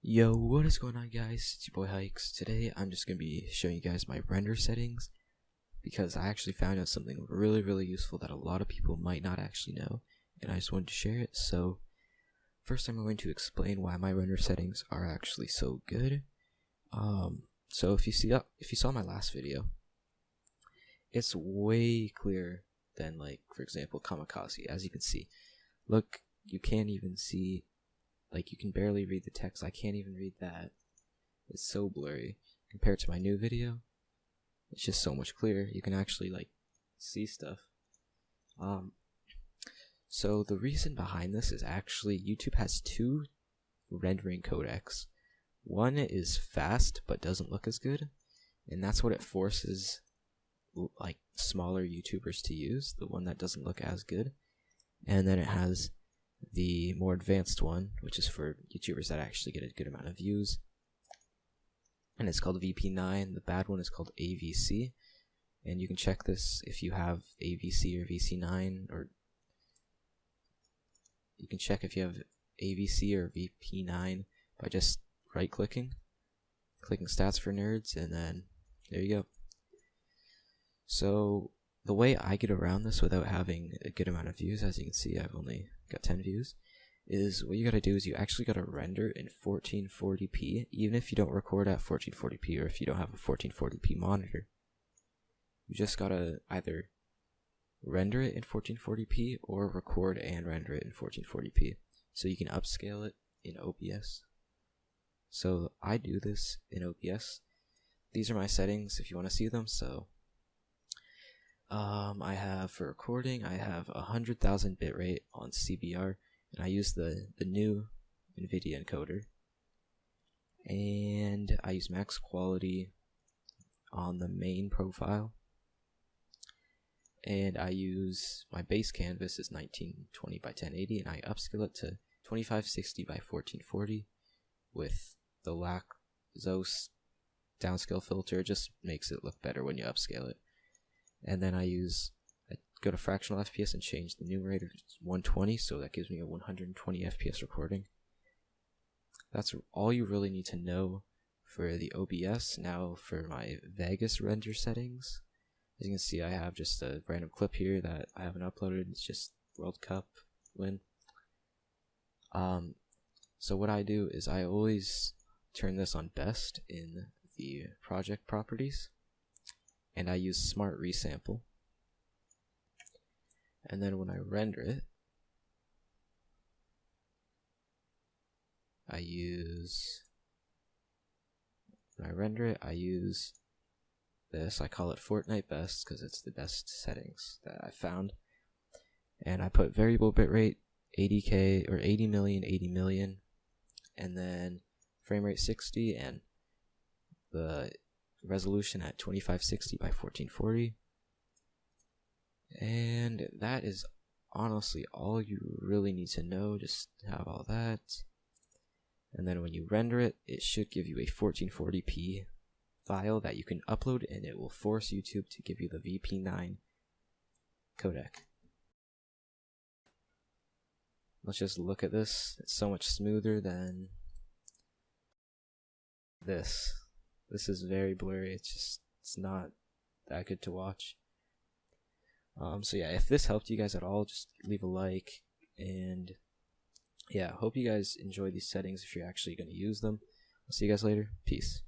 Yo, what is going on, guys? It's your boy Hikes. Today I'm just going to be showing you guys my render settings because I actually found out something really useful that a lot of people might not actually know, and I just wanted to share it. So first I'm going to explain why my render settings are actually so good. So if you saw my last video, it's way clearer than, like, for example, Kamikaze. As you can see, look, you can't even see. Like, you can barely read the text. I can't even read that. It's so blurry. Compared to my new video, it's just so much clearer. You can actually, like, see stuff. So the reason behind this is actually YouTube has two rendering codecs. One is fast but doesn't look as good, and that's what it forces, like, smaller YouTubers to use, the one that doesn't look as good. And then it has the more advanced one, which is for YouTubers that actually get a good amount of views, and it's called VP9. The bad one is called AVC, and you can check this if you have AVC or VC9, or you can check if you have AVC or VP9 by just clicking stats for nerds, and then there you go. So the way I get around this without having a good amount of views, as you can see I've only got 10 views, is what you gotta do is you actually gotta render in 1440p, even if you don't record at 1440p, or if you don't have a 1440p monitor. You just gotta either render it in 1440p or record and render it in 1440p, so you can upscale it in OBS. So I do this in OBS. These are my settings if you want to see them. So I have, for recording, I have 100,000 bitrate on CBR, and I use the new NVIDIA encoder, and I use max quality on the main profile, and I use my base canvas is 1920 by 1080, and I upscale it to 2560 by 1440 with the Laxos downscale filter. It just makes it look better when you upscale it. And then I go to fractional FPS and change the numerator to 120, so that gives me a 120 FPS recording. That's all you really need to know for the OBS. Now for my Vegas render settings, as you can see I have just a random clip here that I haven't uploaded. It's just World Cup win. So what I do is I always turn this on best in the project properties, and I use smart resample. And then when I render it, I use this. I call it Fortnite Best because it's the best settings that I found. And I put variable bitrate 80k or 80 million, and then frame rate 60, and the resolution at 2560 by 1440, and that is honestly all you really need to know. Just have all that, and then when you render it, it should give you a 1440p file that you can upload, and it will force YouTube to give you the VP9 codec. Let's just look at this. It's so much smoother than this. This is very blurry. It's not that good to watch. So yeah, if this helped you guys at all, just leave a like, and yeah, hope you guys enjoy these settings if you're actually going to use them. I'll see you guys later. Peace.